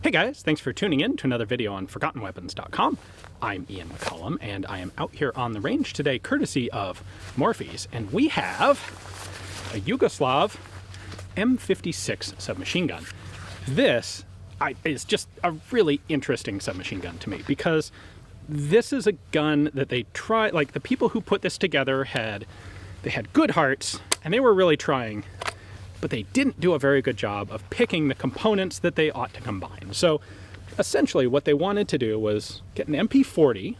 Hey guys, thanks for tuning in to another video on ForgottenWeapons.com. I'm Ian McCollum, and I am out here on the range today courtesy of Morphe's, and we have a Yugoslav M56 submachine gun. This is just a really interesting submachine gun to me because this is a gun that they try, like the people who put this together had good hearts and they were really trying, but they didn't do a very good job of picking the components that they ought to combine. So essentially what they wanted to do was get an MP40,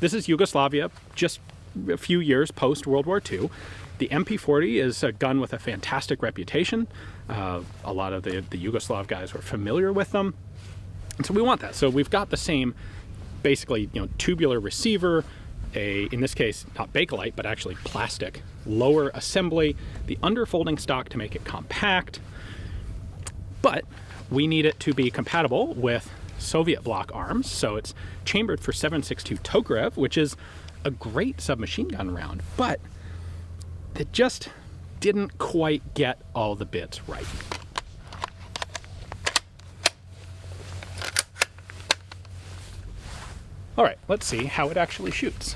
this is Yugoslavia, just a few years post World War II. The MP40 is a gun with a fantastic reputation. A lot of the Yugoslav guys were familiar with them. And so we want that. So we've got the same, basically, tubular receiver, in this case, not Bakelite, but actually plastic, lower assembly, the underfolding stock to make it compact. But we need it to be compatible with Soviet bloc arms. So it's chambered for 7.62 Tokarev, which is a great submachine gun round, but it just didn't quite get all the bits right. All right, let's see how it actually shoots.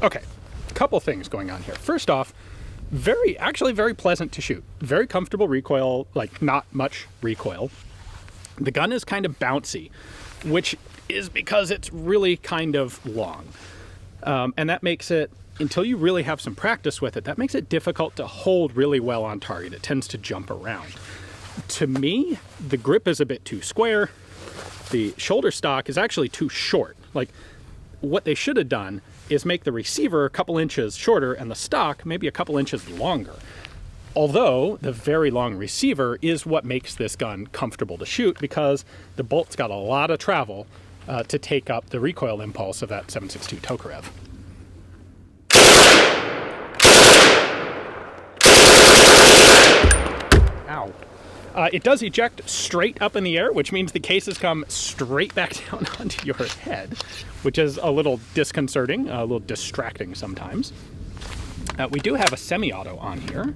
Okay, a couple things going on here. First off, actually very pleasant to shoot. Very comfortable recoil, like not much recoil. The gun is kind of bouncy, which is because it's really kind of long. And that makes it, until you really have some practice with it, that makes it difficult to hold really well on target. It tends to jump around. To me, the grip is a bit too square. The shoulder stock is actually too short. Like, what they should have done is make the receiver a couple inches shorter and the stock maybe a couple inches longer. Although the very long receiver is what makes this gun comfortable to shoot because the bolt's got a lot of travel to take up the recoil impulse of that 7.62 Tokarev. Ow. It does eject straight up in the air, which means the cases come straight back down onto your head, which is a little disconcerting, a little distracting sometimes. We do have a semi-auto on here,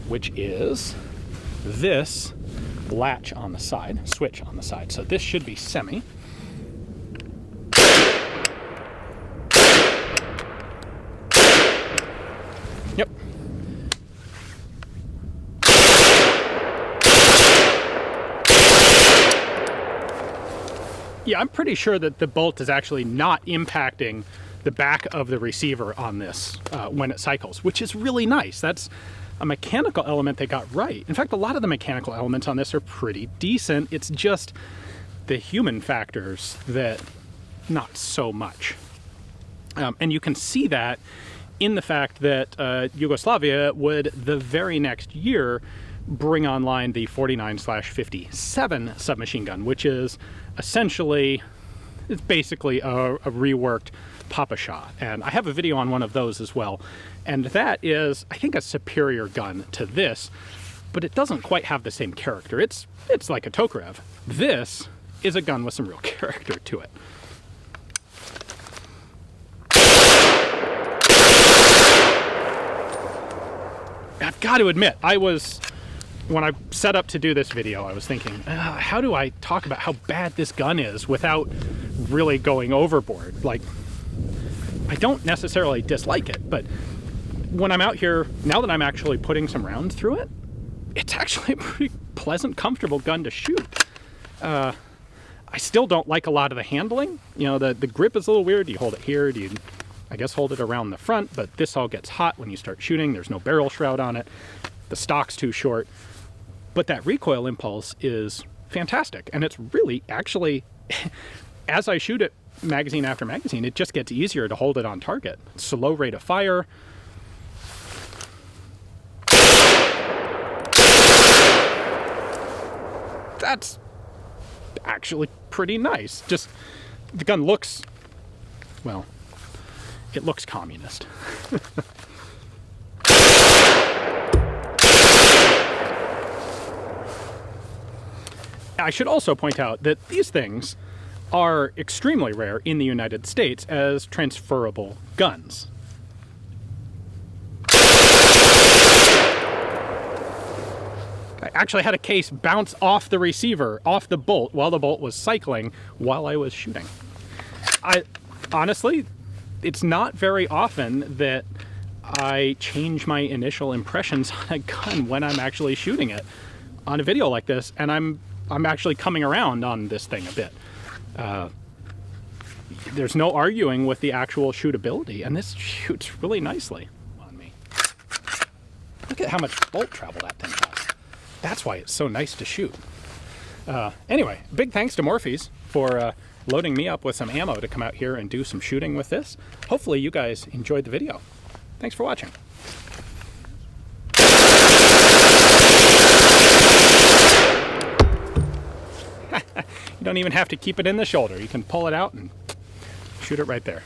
which is this latch on the side, switch on the side. So this should be semi. Yep. Yeah, I'm pretty sure that the bolt is actually not impacting the back of the receiver on this when it cycles, which is really nice. That's a mechanical element they got right. In fact, a lot of the mechanical elements on this are pretty decent. It's just the human factors that not so much. And you can see that in the fact that Yugoslavia would the very next year bring online the 49/57 submachine gun, which is essentially, it's basically a reworked Papa Shot. And I have a video on one of those as well. And that is, I think, a superior gun to this, but it doesn't quite have the same character. It's like a Tokarev. This is a gun with some real character to it. I've got to admit, when I set up to do this video, I was thinking, how do I talk about how bad this gun is without really going overboard? Like, I don't necessarily dislike it, but when I'm out here, now that I'm actually putting some rounds through it, it's actually a pretty pleasant, comfortable gun to shoot. I still don't like a lot of the handling. The grip is a little weird. Do you hold it here? Do you, I guess, hold it around the front? But this all gets hot when you start shooting. There's no barrel shroud on it. The stock's too short. But that recoil impulse is fantastic. And it's really, actually, as I shoot it magazine after magazine, it just gets easier to hold it on target. Slow rate of fire. That's actually pretty nice. Just, the gun looks, well, it looks communist. I should also point out that these things are extremely rare in the United States as transferable guns. I actually had a case bounce off the receiver, off the bolt, while the bolt was cycling while I was shooting. Honestly, it's not very often that I change my initial impressions on a gun when I'm actually shooting it on a video like this, and I'm actually coming around on this thing a bit. There's no arguing with the actual shootability, and this shoots really nicely on me. Look at how much bolt travel that thing has. That's why it's so nice to shoot. Anyway, big thanks to Morphy's for loading me up with some ammo to come out here and do some shooting with this. Hopefully you guys enjoyed the video. Thanks for watching. You don't even have to keep it in the shoulder. You can pull it out and shoot it right there.